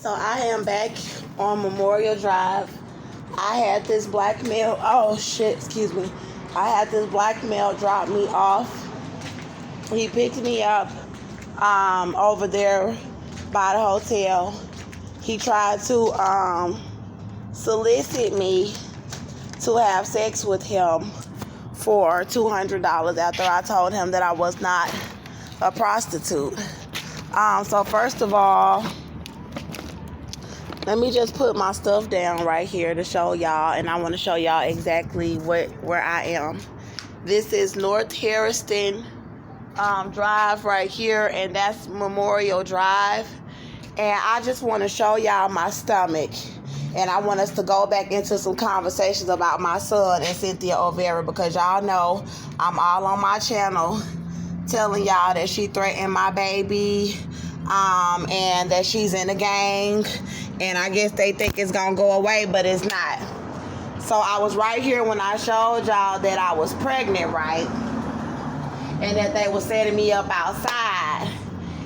So I am back on Memorial Drive. I had this black male, I had this black male drop me off. He picked me up over there by the hotel. He tried to solicit me to have sex with him for $200 after I told him that I was not a prostitute. So first of all, let me just put my stuff down right here to show y'all, and I want to show y'all exactly where I am. This is North Harrison Drive right here, and that's Memorial Drive. And I just want to show y'all my stomach, and I want us to go back into some conversations about my son and Cynthia O'Vera, because y'all know I'm all on my channel telling y'all that she threatened my baby, and that she's in a gang, and I guess they think it's gonna go away, but it's not. So I was right here when I showed y'all that I was pregnant, right? And that they were setting me up outside,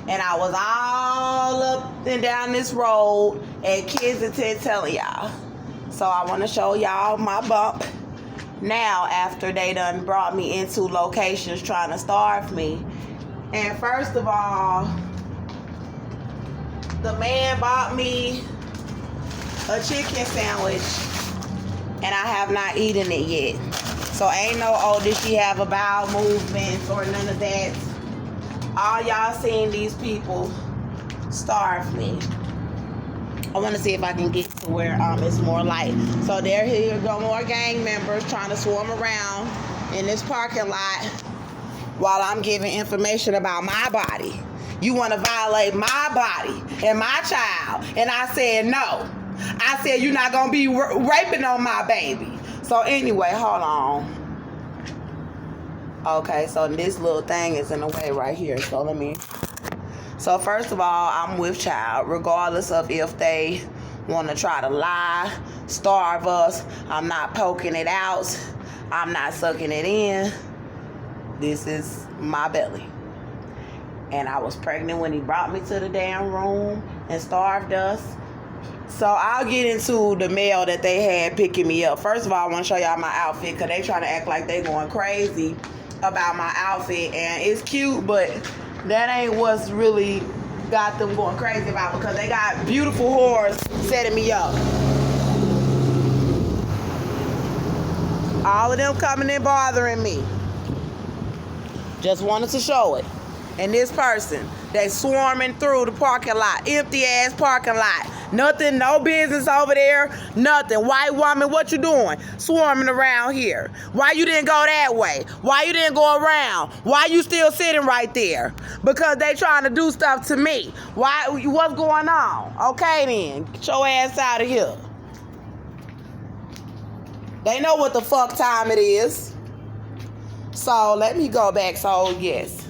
and I was all up and down this road at Kensington telling y'all. So I want to show y'all my bump now after they done brought me into locations trying to starve me. And first of all, the man bought me a chicken sandwich, and I have not eaten it yet. So ain't no, oh, did she have a bowel movement or none of that. All y'all seen these people starve me. I want to see if I can get to where it's more light. So here go more gang members trying to swarm around in this parking lot while I'm giving information about my body. You want to violate my body and my child. And I said no. I said you're not going to be raping on my baby. So anyway, hold on. Okay, so this little thing is in the way right here. So first of all, I'm with child, regardless of if they want to try to lie, starve us. I'm not poking it out. I'm not sucking it in. This is my belly. And I was pregnant when he brought me to the damn room and starved us. So I'll get into the male that they had picking me up. First of all, I want to show y'all my outfit, because they trying to act like they going crazy about my outfit. And it's cute, but that ain't what's really got them going crazy about, because they got beautiful whores setting me up. All of them coming and bothering me. Just wanted to show it. And this person, they swarming through the parking lot, empty ass parking lot. Nothing, no business over there, nothing. White woman, what you doing? Swarming around here. Why you didn't go that way? Why you didn't go around? Why you still sitting right there? Because they trying to do stuff to me. Why? What's going on? Okay then, get your ass out of here. They know what the fuck time it is. So let me go back. So yes.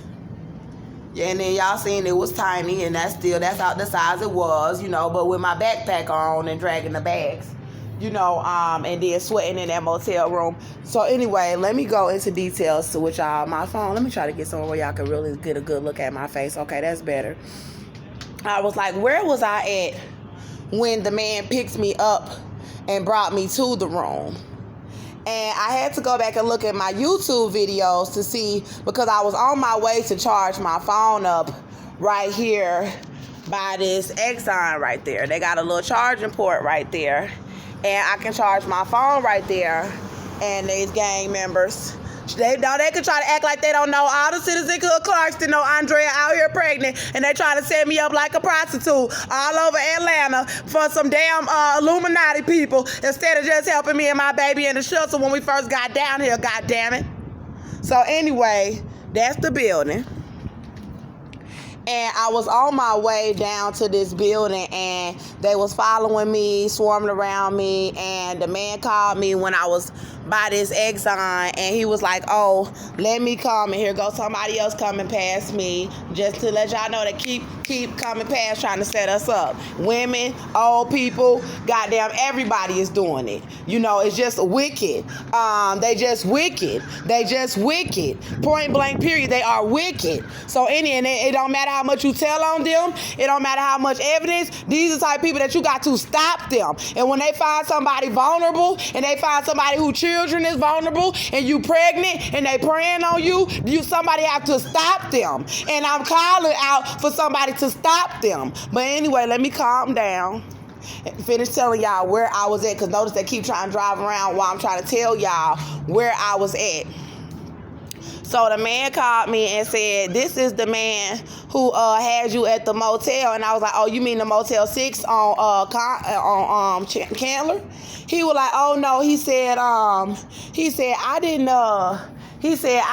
Yeah, and then y'all seen it was tiny, and that's out the size it was, but with my backpack on and dragging the bags, and then sweating in that motel room. So anyway, let me go into details to which y'all, my phone, let me try to get somewhere where y'all can really get a good look at my face. Okay, that's better. I was like, where was I at when the man picked me up and brought me to the room? And I had to go back and look at my YouTube videos to see, because I was on my way to charge my phone up right here by this Exxon right there. They got a little charging port right there, and I can charge my phone right there. And these gang members, they can try to act like they don't know all the citizens of Clarkston know Andrea out here pregnant, and they try to set me up like a prostitute all over Atlanta for some damn Illuminati people, instead of just helping me and my baby in the shelter when we first got down here, god damn it. So anyway, that's the building. And I was on my way down to this building, and they was following me, swarming around me, and the man called me when I was by this Exxon, and he was like, oh, let me come, and here goes somebody else coming past me, just to let y'all know that keep coming past trying to set us up. Women, old people, goddamn everybody is doing it. You know, it's just wicked. They just wicked. Point blank period. They are wicked. So it don't matter how much you tell on them, it don't matter how much evidence, these are the type of people that you got to stop them. And when they find somebody vulnerable, and they find somebody whose children is vulnerable, and you pregnant, and they praying on you somebody have to stop them. And I'm calling out for somebody to stop them. But anyway, let me calm down and finish telling y'all where I was at, because notice they keep trying to drive around while I'm trying to tell y'all where I was at. So the man called me and said, this is the man who had you at the motel. And I was like, oh, you mean the Motel 6 on Candler? He was like, oh no. He said I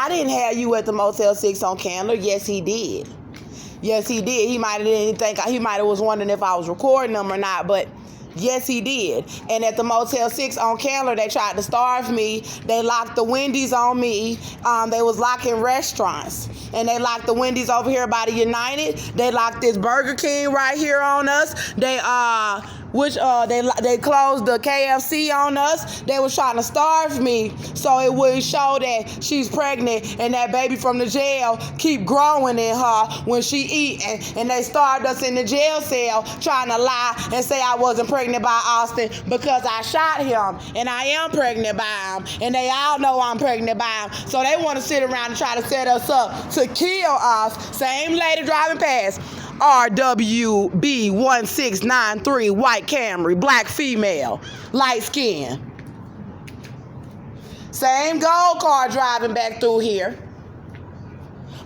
didn't have you at the Motel 6 on Candler. Yes, he did. He might have was wondering if I was recording them or not, but yes, he did. And at the Motel 6 on Candler, they tried to starve me. They locked the Wendy's on me. They was locking restaurants. And they locked the Wendy's over here by the United. They locked this Burger King right here on us. They closed the KFC on us. They was trying to starve me so it wouldn't show that she's pregnant and that baby from the jail keep growing in her when she eat. And they starved us in the jail cell trying to lie and say I wasn't pregnant by Austin because I shot him and I am pregnant by him. And they all know I'm pregnant by him. So they want to sit around and try to set us up to kill us. Same lady driving past. RWB1693, white Camry, black female, light skin. Same gold car driving back through here.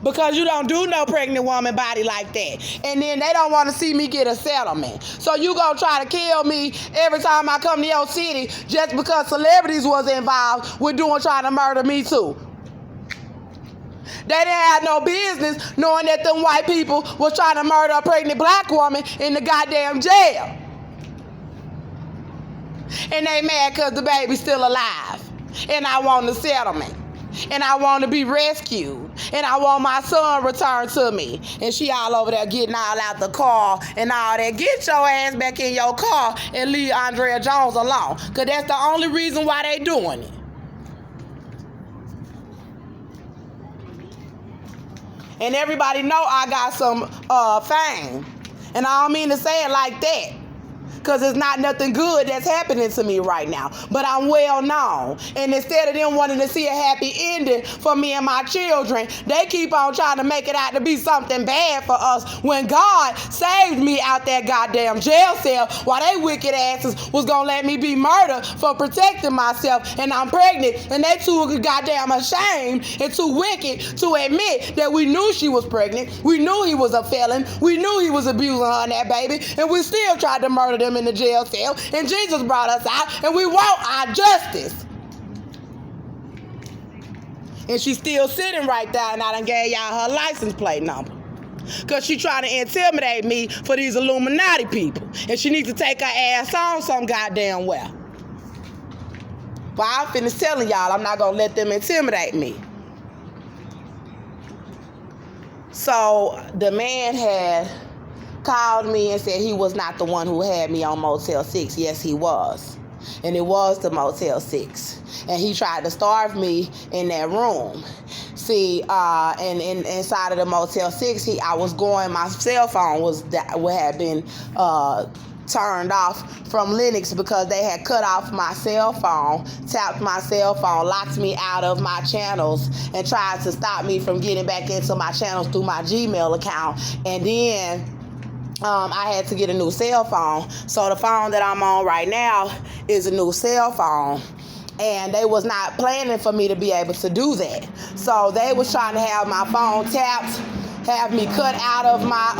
Because you don't do no pregnant woman body like that. And then they don't want to see me get a settlement. So you gonna try to kill me every time I come to your city just because celebrities was involved with trying to murder me too. They didn't have no business knowing that them white people was trying to murder a pregnant black woman in the goddamn jail. And they mad because the baby's still alive. And I want a settlement. And I want to be rescued. And I want my son returned to me. And she all over there getting all out the car and all that. Get your ass back in your car and leave Andrea Jones alone. Because that's the only reason why they doing it. And everybody know I got some fame. And I don't mean to say it like that, because it's not nothing good that's happening to me right now. But I'm well known. And instead of them wanting to see a happy ending for me and my children, they keep on trying to make it out to be something bad for us when God saved me out that goddamn jail cell while they wicked asses was going to let me be murdered for protecting myself. And I'm pregnant. And they too goddamn ashamed and too wicked to admit that we knew she was pregnant. We knew he was a felon. We knew he was abusing her and that baby. And we still tried to murder them in the jail cell, and Jesus brought us out, and we want our justice. And she's still sitting right there, and I done gave y'all her license plate number. Because she trying to intimidate me for these Illuminati people. And she needs to take her ass on some goddamn well. But I'm finna telling y'all, I'm not gonna let them intimidate me. So the man had called me and said he was not the one who had me on Motel 6. Yes, he was. And it was the Motel 6. And he tried to starve me in that room. See, and inside of the Motel 6, my cell phone had been turned off from Lenox because they had cut off my cell phone, tapped my cell phone, locked me out of my channels, and tried to stop me from getting back into my channels through my Gmail account. And then I had to get a new cell phone. So the phone that I'm on right now is a new cell phone. And they was not planning for me to be able to do that. So they was trying to have my phone tapped, have me cut out of my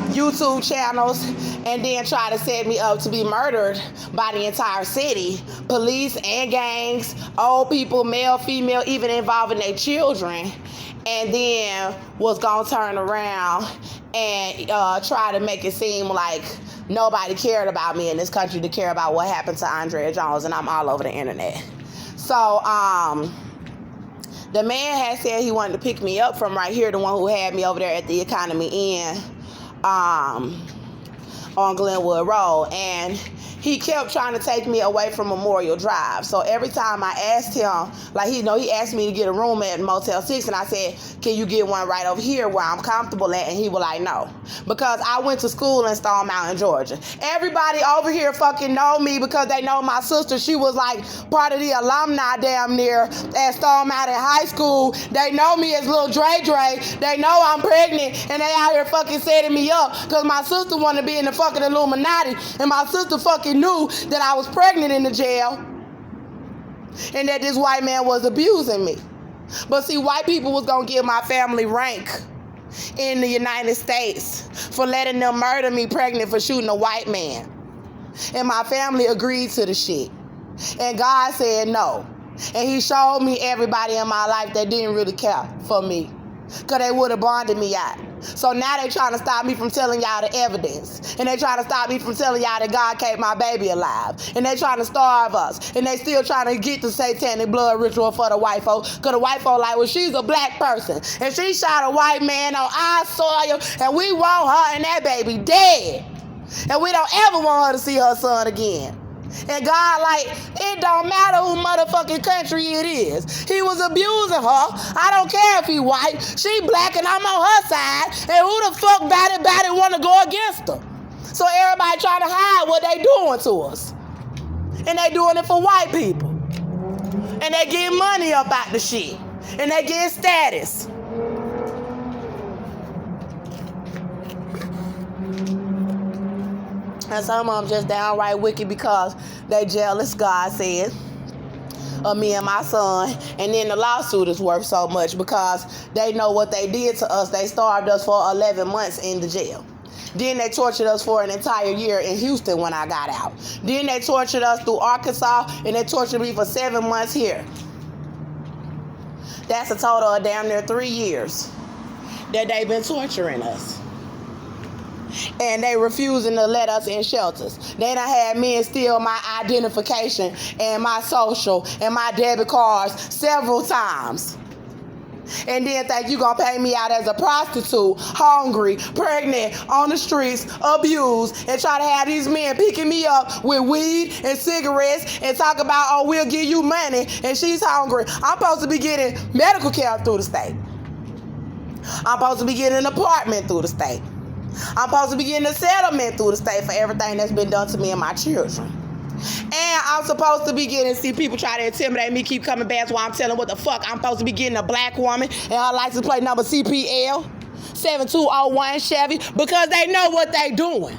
YouTube channels, and then try to set me up to be murdered by the entire city. Police and gangs, old people, male, female, even involving their children. And then was gonna turn around and try to make it seem like nobody cared about me in this country to care about what happened to Andrea Jones, and I'm all over the internet. So, the man had said he wanted to pick me up from right here, the one who had me over there at the Economy Inn, on Glenwood Road, and he kept trying to take me away from Memorial Drive. So every time I asked him, like he asked me to get a room at Motel 6, and I said, can you get one right over here where I'm comfortable at? And he was like, no. Because I went to school in Stone Mountain, Georgia. Everybody over here fucking know me because they know my sister. She was like part of the alumni damn near at Stone Mountain High School. They know me as Little Dre Dre. They know I'm pregnant, and they out here fucking setting me up because my sister wanted to be in the fucking Illuminati, and my sister fucking knew that I was pregnant in the jail and that this white man was abusing me. But see, white people was gonna give my family rank in the United States for letting them murder me pregnant for shooting a white man. And my family agreed to the shit. And God said no. And he showed me everybody in my life that didn't really care for me, because they would have bonded me out. So now they trying to stop me from telling y'all the evidence. And they trying to stop me from telling y'all that God kept my baby alive. And they trying to starve us. And they still trying to get the satanic blood ritual for the white folk. Because the white folk like, well, she's a black person. And she shot a white man on our soil. And we want her and that baby dead. And we don't ever want her to see her son again. And God, like, it don't matter who motherfucking country it is. He was abusing her. I don't care if he white. She black and I'm on her side. And who the fuck about it want to go against her? So everybody trying to hide what they doing to us. And they doing it for white people. And they getting money up out the shit. And they getting status. And some of them just downright wicked because they jealous, God said, of me and my son. And then the lawsuit is worth so much because they know what they did to us. They starved us for 11 months in the jail. Then they tortured us for an entire year in Houston when I got out. Then they tortured us through Arkansas, and they tortured me for 7 months here. That's a total of damn near 3 years that they've been torturing us. And they refusing to let us in shelters. They done had men steal my identification and my social and my debit cards several times. And then think you gonna pay me out as a prostitute, hungry, pregnant, on the streets, abused, and try to have these men picking me up with weed and cigarettes and talk about, oh, we'll give you money, and she's hungry. I'm supposed to be getting medical care through the state. I'm supposed to be getting an apartment through the state. I'm supposed to be getting a settlement through the state for everything that's been done to me and my children. And I'm supposed to be getting, see people try to intimidate me, keep coming back while I'm telling what the fuck. I'm supposed to be getting a black woman and her license plate number CPL 7201 Chevy because they know what they doing.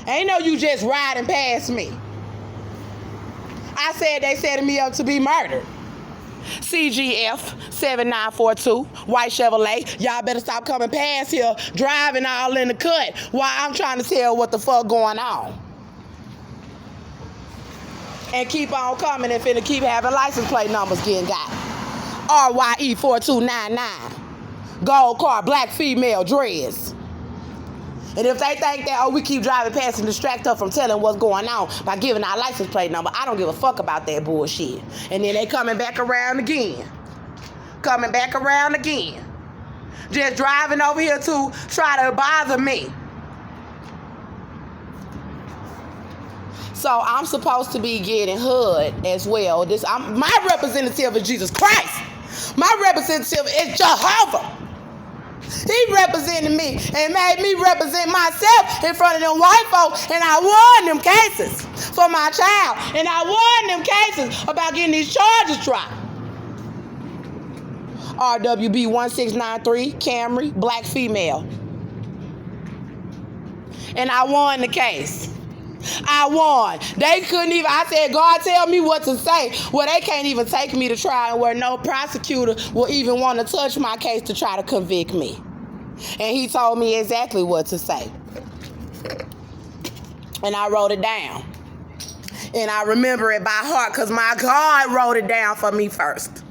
Ain't no you just riding past me. I said they setting me up to be murdered. CGF 7942 white Chevrolet. Y'all better stop coming past here driving all in the cut while I'm trying to tell what the fuck going on. And keep on coming and finna keep having license plate numbers getting got. RYE 4299. Gold car, black female, dreads. And if they think that, oh, we keep driving past and distract her from telling what's going on by giving our license plate number, I don't give a fuck about that bullshit. And then they coming back around again. Coming back around again. Just driving over here to try to bother me. So I'm supposed to be getting HUD as well. My representative is Jesus Christ. My representative is Jehovah. He represented me and made me represent myself in front of them white folks, and I won them cases for my child, and I won them cases about getting these charges dropped. RWB 1693 Camry, black female, and I won the case. I won. They couldn't even, I said, God, tell me what to say. Well, they can't even take me to trial where no prosecutor will even want to touch my case to try to convict me. And he told me exactly what to say. And I wrote it down. And I remember it by heart because my God wrote it down for me first.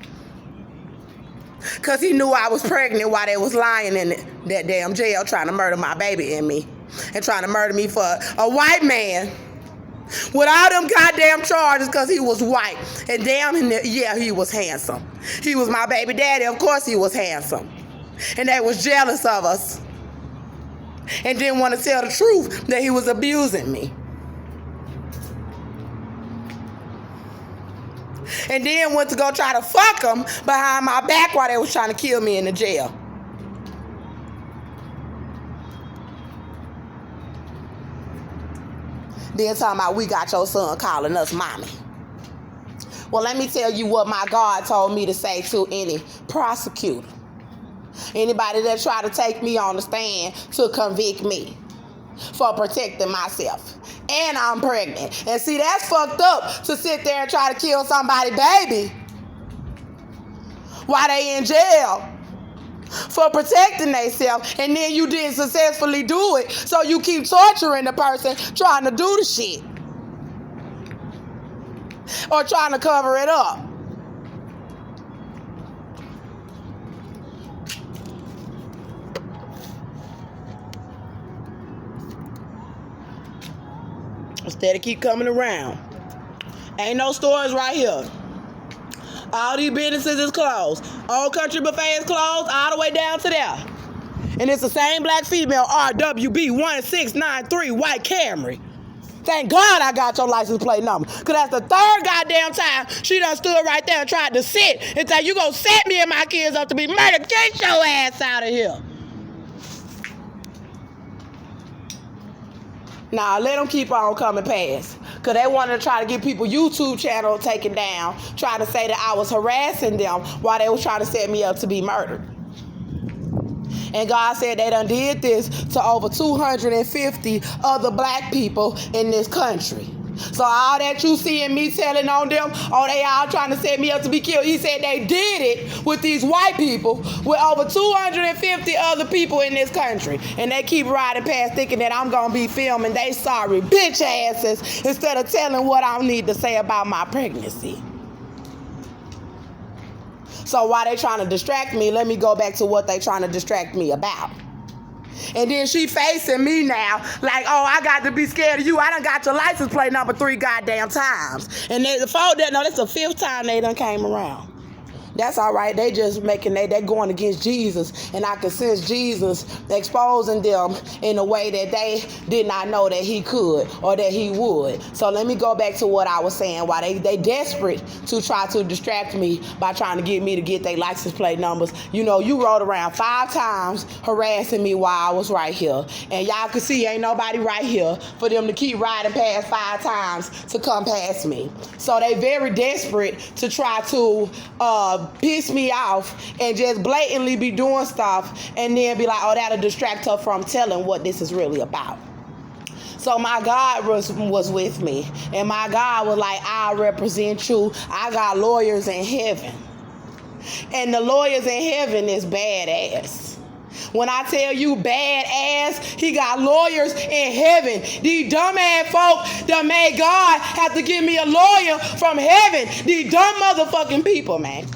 Because he knew I was pregnant while they was lying in that damn jail trying to murder my baby and me. And trying to murder me for a white man with all them goddamn charges because he was white. And damn, yeah, he was handsome. He was my baby daddy. Of course he was handsome. And they was jealous of us and didn't want to tell the truth that he was abusing me. And then went to go try to fuck him behind my back while they was trying to kill me in the jail. Then talking about we got your son calling us mommy. Well, let me tell you what my God told me to say to any prosecutor. Anybody that try to take me on the stand to convict me for protecting myself. And I'm pregnant. And see, that's fucked up to sit there and try to kill somebody's baby while they in jail for protecting themselves, and then you didn't successfully do it, so you keep torturing the person trying to do the shit or trying to cover it up. Instead of keep coming around. Ain't no stores right here. All these businesses is closed. Old Country Buffet is closed all the way down to there. And it's the same black female, RWB 1693 white Camry. Thank God I got your license plate number. Because that's the third goddamn time she done stood right there and tried to sit and say, you gonna set me and my kids up to be murdered. Get your ass out of here. Nah, let them keep on coming past. Because they wanted to try to get people YouTube channel taken down, trying to say that I was harassing them while they was trying to set me up to be murdered. And God said they done did this to over 250 other black people in this country. So all that you seeing me telling on them, oh, they all trying to set me up to be killed. He said they did it with these white people, with over 250 other people in this country. And they keep riding past thinking that I'm going to be filming they sorry bitch asses instead of telling what I need to say about my pregnancy. So while they trying to distract me, let me go back to what they trying to distract me about. And then she facing me now like, oh, I got to be scared of you. I done got your license plate number 3 goddamn times. And that's the 5th time they done came around. That's all right. They just making, they going against Jesus. And I can sense Jesus exposing them in a way that they did not know that he could or that he would. So let me go back to what I was saying. Why they desperate to try to distract me by trying to get me to get their license plate numbers. You know, you rode around 5 times harassing me while I was right here. And y'all can see ain't nobody right here for them to keep riding past 5 times to come past me. So they very desperate to try to piss me off and just blatantly be doing stuff and then be like, oh, that'll distract her from telling what this is really about. So my God was with me, and my God was like, I represent you. I got lawyers in heaven, and the lawyers in heaven is badass. When I tell you badass, he got lawyers in heaven. These dumbass folk that made God have to give me a lawyer from heaven. These dumb motherfucking people, man.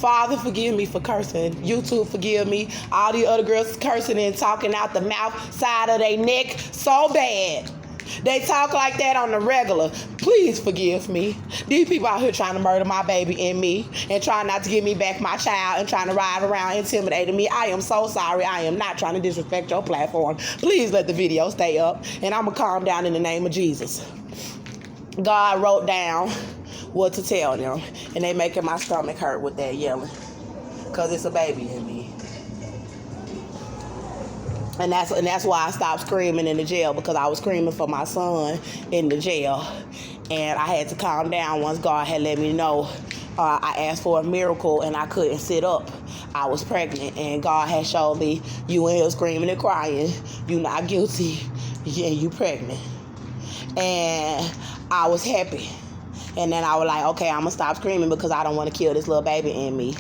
Father, forgive me for cursing. YouTube, forgive me. All the other girls cursing and talking out the mouth side of their neck so bad. They talk like that on the regular. Please forgive me. These people out here trying to murder my baby and me and trying not to give me back my child and trying to ride around intimidating me. I am so sorry. I am not trying to disrespect your platform. Please let the video stay up, and I'm going to calm down in the name of Jesus. God wrote down what to tell them, and they making my stomach hurt with that yelling because it's a baby in me. And that's why I stopped screaming in the jail, because I was screaming for my son in the jail. And I had to calm down once God had let me know. I asked for a miracle and I couldn't sit up. I was pregnant, and God had showed me, you in here screaming and crying. You not guilty, and you pregnant. And I was happy. And then I was like, okay, I'm going to stop screaming because I don't want to kill this little baby in me.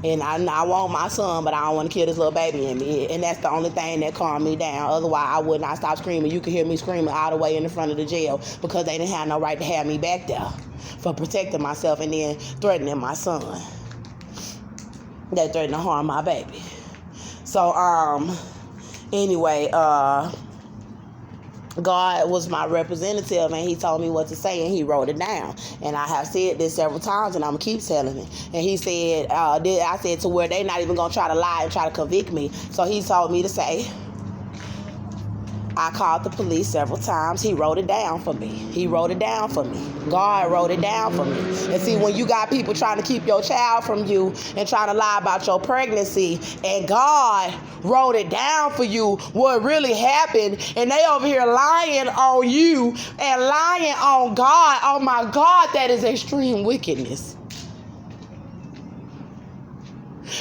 And I want my son, but I don't want to kill this little baby in me. And that's the only thing that calmed me down. Otherwise, I would not stop screaming. You could hear me screaming all the way in the front of the jail because they didn't have no right to have me back there for protecting myself and then threatening my son. They threatened to harm my baby. So, anyway, God was my representative, and he told me what to say, and he wrote it down. And I have said this several times, and I'm going to keep telling it. And he said, I said to where they not even going to try to lie and try to convict me. So he told me to say, I called the police several times. He wrote it down for me. He wrote it down for me. God wrote it down for me. And see, when you got people trying to keep your child from you and trying to lie about your pregnancy, and God wrote it down for you, what really happened, and they over here lying on you and lying on God, oh my God, that is extreme wickedness.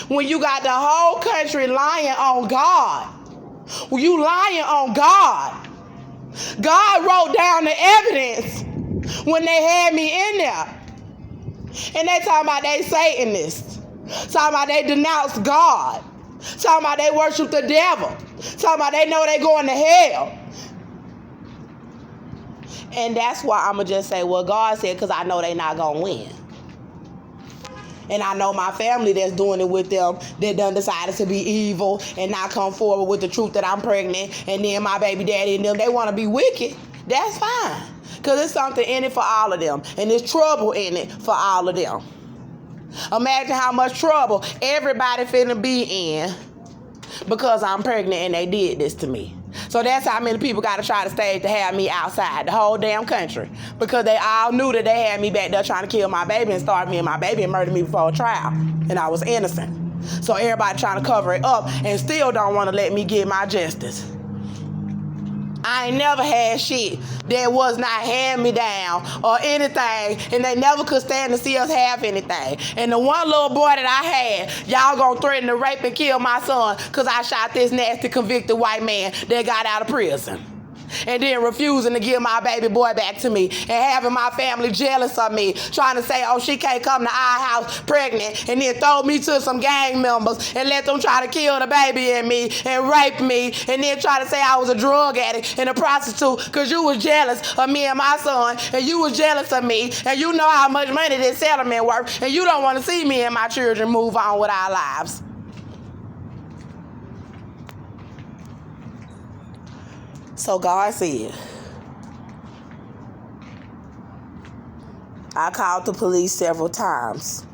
When you got the whole country lying on God, well, you lying on God. God wrote down the evidence when they had me in there. And they talking about they Satanists. Talking about they denounce God. Talking about they worship the devil. Talking about they know they going to hell. And that's why I'm going to just say what God said, because I know they not going to win. And I know my family that's doing it with them, that done decided to be evil and not come forward with the truth that I'm pregnant. And then my baby daddy and them, they want to be wicked. That's fine. Because there's something in it for all of them. And there's trouble in it for all of them. Imagine how much trouble everybody finna be in because I'm pregnant and they did this to me. So that's how many people got to try to stage to have me outside the whole damn country, because they all knew that they had me back there trying to kill my baby and start me and my baby and murder me before a trial, and I was innocent. So everybody trying to cover it up and still don't want to let me get my justice. I ain't never had shit that was not hand-me-down or anything, and they never could stand to see us have anything. And the one little boy that I had, y'all gonna threaten to rape and kill my son because I shot this nasty convicted white man that got out of prison. And then refusing to give my baby boy back to me, and having my family jealous of me, trying to say, oh, she can't come to our house pregnant, and then throw me to some gang members and let them try to kill the baby and me and rape me, and then try to say I was a drug addict and a prostitute because you was jealous of me and my son, and you was jealous of me, and you know how much money this settlement worth, and you don't want to see me and my children move on with our lives. So God said, I called the police several times.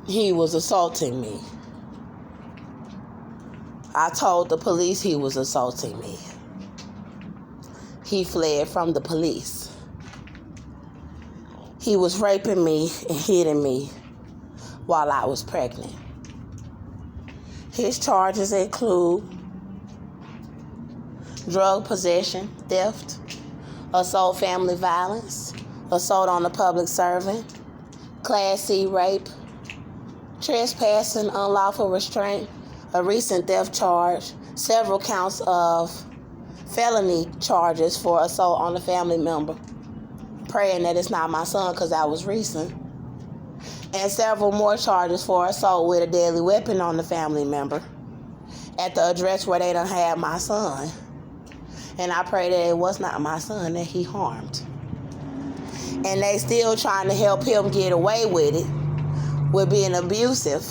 He was assaulting me. I told the police he was assaulting me. He fled from the police. He was raping me and hitting me while I was pregnant. His charges include drug possession, theft, assault, family violence, assault on a public servant, Class C rape, trespassing, unlawful restraint, a recent theft charge, several counts of felony charges for assault on a family member, praying that it's not my son because that was recent, and several more charges for assault with a deadly weapon on the family member at the address where they done had my son. And I pray that it was not my son that he harmed. And they still trying to help him get away with it, with being abusive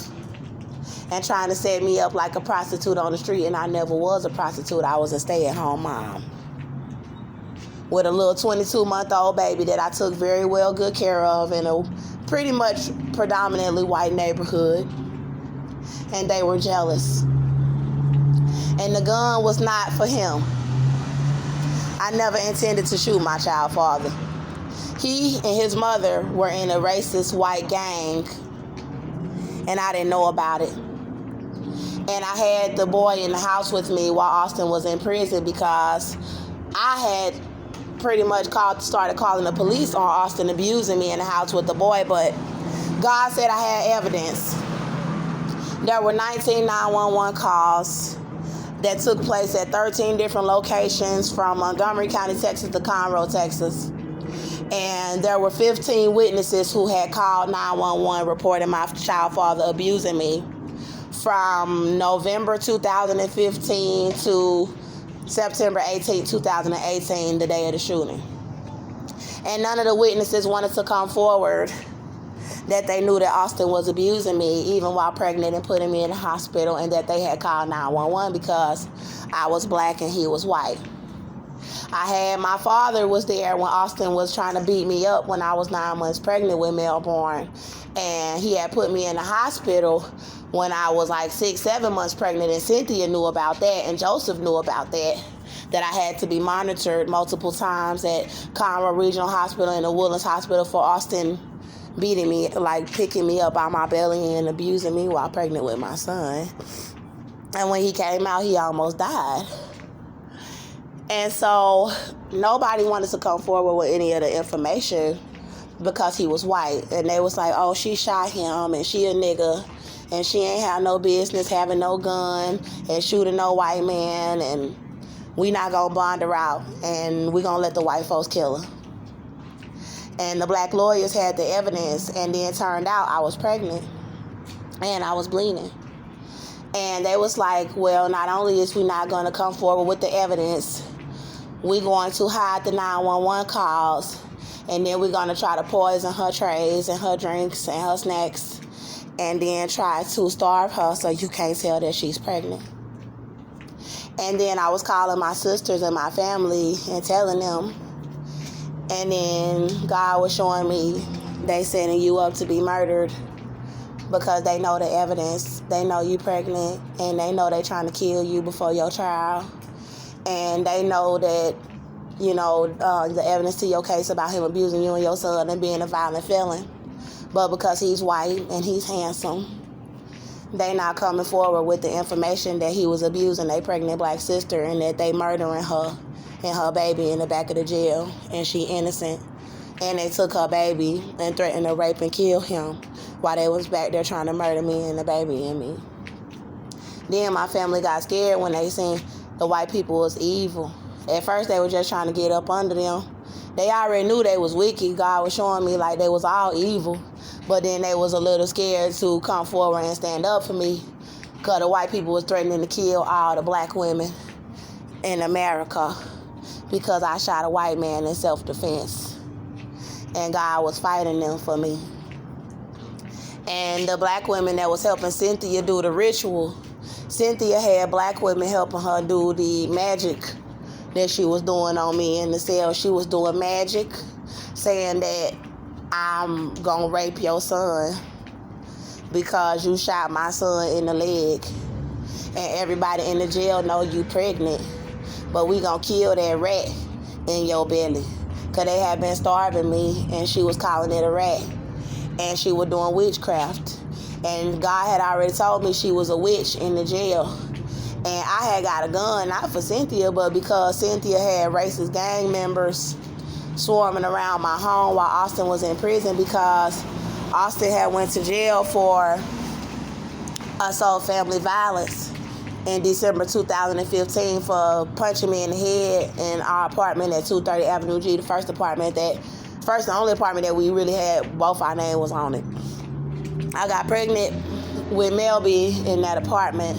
and trying to set me up like a prostitute on the street. And I never was a prostitute. I was a stay-at-home mom with a little 22-month-old baby that I took very well good care of in a pretty much predominantly white neighborhood, and they were jealous. And the gun was not for him. I never intended to shoot my child father. He and his mother were in a racist white gang, and I didn't know about it. And I had the boy in the house with me while Austin was in prison because I had pretty much started calling the police on Austin abusing me in the house with the boy, but God said I had evidence. There were 19 911 calls that took place at 13 different locations from Montgomery County, Texas to Conroe, Texas. And there were 15 witnesses who had called 911 reporting my child father abusing me from November 2015 to September 18, 2018, the day of the shooting. And none of the witnesses wanted to come forward that they knew that Austin was abusing me even while pregnant and putting me in the hospital, and that they had called 911 because I was black and he was white. My father was there when Austin was trying to beat me up when I was 9 months pregnant with Melbourne, and he had put me in the hospital when I was like 6-7 months pregnant, and Cynthia knew about that, and Joseph knew about that I had to be monitored multiple times at Conroe Regional Hospital and the Woodlands Hospital for Austin beating me, like picking me up out my belly and abusing me while pregnant with my son. And when he came out, he almost died. And so nobody wanted to come forward with any of the information because he was white. And they was like, oh, she shot him and she a nigga and she ain't have no business having no gun and shooting no white man, and we not gonna bond her out and we gonna let the white folks kill her. And the black lawyers had the evidence, and then it turned out I was pregnant and I was bleeding. And they was like, well, not only is we not gonna come forward with the evidence, we're going to hide the 911 calls, and then we're going to try to poison her trays and her drinks and her snacks, and then try to starve her so you can't tell that she's pregnant. And then I was calling my sisters and my family and telling them, and then God was showing me they setting you up to be murdered because they know the evidence. They know you pregnant, and they know they trying to kill you before your child. And they know that, you know, the evidence to your case about him abusing you and your son and being a violent felon. But because he's white and he's handsome, they not coming forward with the information that he was abusing their pregnant black sister and that they murdering her and her baby in the back of the jail, and she innocent. And they took her baby and threatened to rape and kill him while they was back there trying to murder me and the baby and me. Then my family got scared when they seen the white people was evil. At first, they were just trying to get up under them. They already knew they was wicked. God was showing me like they was all evil. But then they was a little scared to come forward and stand up for me because the white people was threatening to kill all the black women in America because I shot a white man in self-defense. And God was fighting them for me. And the black women that was helping Cynthia do the ritual, Cynthia had black women helping her do the magic that she was doing on me in the cell. She was doing magic, saying that I'm gonna rape your son because you shot my son in the leg, and everybody in the jail know you pregnant, but we gonna kill that rat in your belly because they had been starving me, and she was calling it a rat, and she was doing witchcraft. And God had already told me she was a witch in the jail. And I had got a gun, not for Cynthia, but because Cynthia had racist gang members swarming around my home while Austin was in prison, because Austin had went to jail for assault family violence in December 2015 for punching me in the head in our apartment at 230 Avenue G, the first and only apartment that we really had both our names was on it. I got pregnant with Melby in that apartment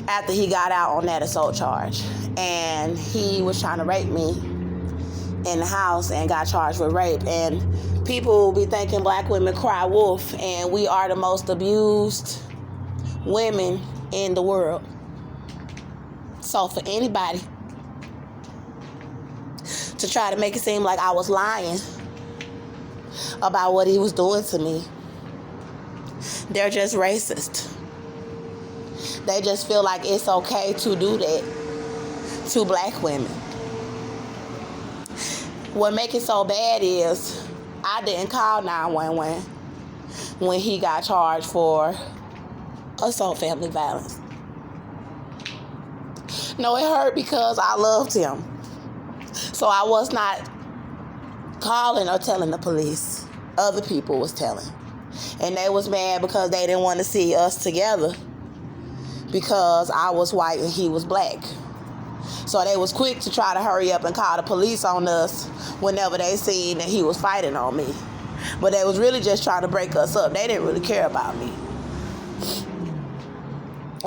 after he got out on that assault charge. And he was trying to rape me in the house and got charged with rape. And people will be thinking black women cry wolf, and we are the most abused women in the world. So for anybody to try to make it seem like I was lying about what he was doing to me, they're just racist. They just feel like it's okay to do that to black women. What makes it so bad is I didn't call 911 when he got charged for assault family violence. No, it hurt because I loved him. So I was not calling or telling the police. Other people was telling. And they was mad because they didn't want to see us together because I was white and he was black. So they was quick to try to hurry up and call the police on us whenever they seen that he was fighting on me. But they was really just trying to break us up. They didn't really care about me.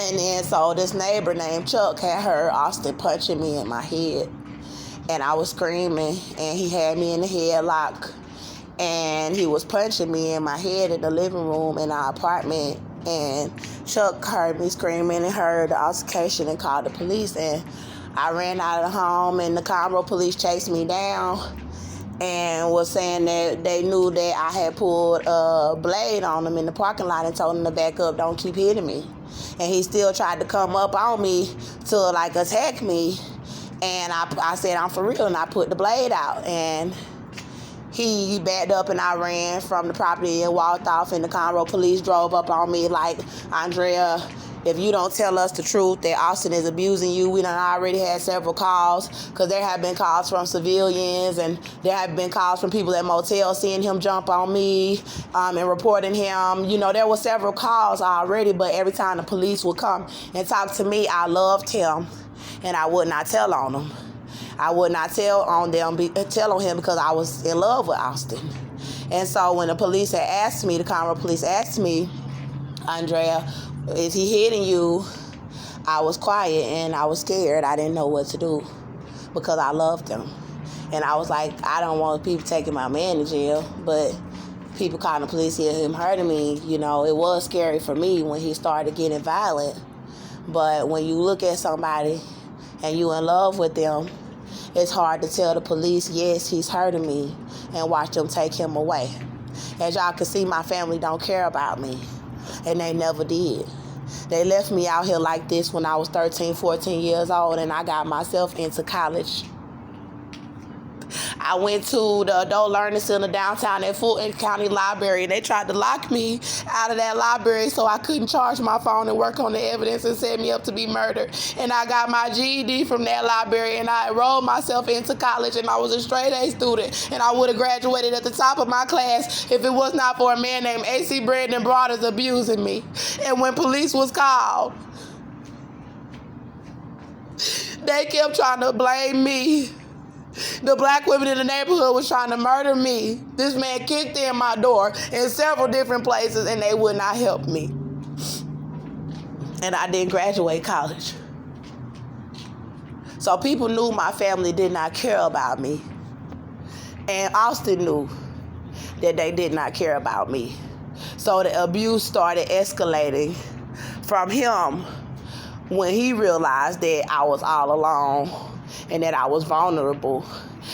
And then so this neighbor named Chuck had heard Austin punching me in my head. And I was screaming, and he had me in the headlock. and he was punching me in my head in the living room in our apartment. And Chuck heard me screaming and heard the altercation and called the police. And I ran out of the home, and the Conroe police chased me down and was saying that they knew that I had pulled a blade on him in the parking lot and told him to back up, don't keep hitting me. And he still tried to come up on me to like attack me. And I said, I'm for real, and I put the blade out. And he backed up, and I ran from the property and walked off, and the Conroe police drove up on me like, Andrea, if you don't tell us the truth that Austin is abusing you. We done already had several calls, because there have been calls from civilians, and there have been calls from people at motels seeing him jump on me and reporting him. You know, there were several calls already, but every time the police would come and talk to me, I loved him, and I would not tell on him. I would not tell on him because I was in love with Austin. And so when the police had asked me, the Conroe police asked me, Andrea, is he hitting you? I was quiet and I was scared. I didn't know what to do because I loved him. And I was like, I don't want people taking my man to jail, but people calling the police here, him hurting me. You know, it was scary for me when he started getting violent. But when you look at somebody and you in love with them, it's hard to tell the police, yes, he's hurting me, and watch them take him away. As y'all can see, my family don't care about me, and they never did. They left me out here like this when I was 13, 14 years old, and I got myself into college. I went to the Adult Learning Center downtown at Fulton County Library, and they tried to lock me out of that library so I couldn't charge my phone and work on the evidence and set me up to be murdered. And I got my GED from that library, and I enrolled myself into college, and I was a straight A student, and I would have graduated at the top of my class if it was not for a man named A.C. Brandon Brothers abusing me. And when police was called, they kept trying to blame me. The black women in the neighborhood was trying to murder me. This man kicked in my door in several different places, and they would not help me. And I didn't graduate college. So people knew my family did not care about me. And Austin knew that they did not care about me. So the abuse started escalating from him when he realized that I was all alone and that I was vulnerable.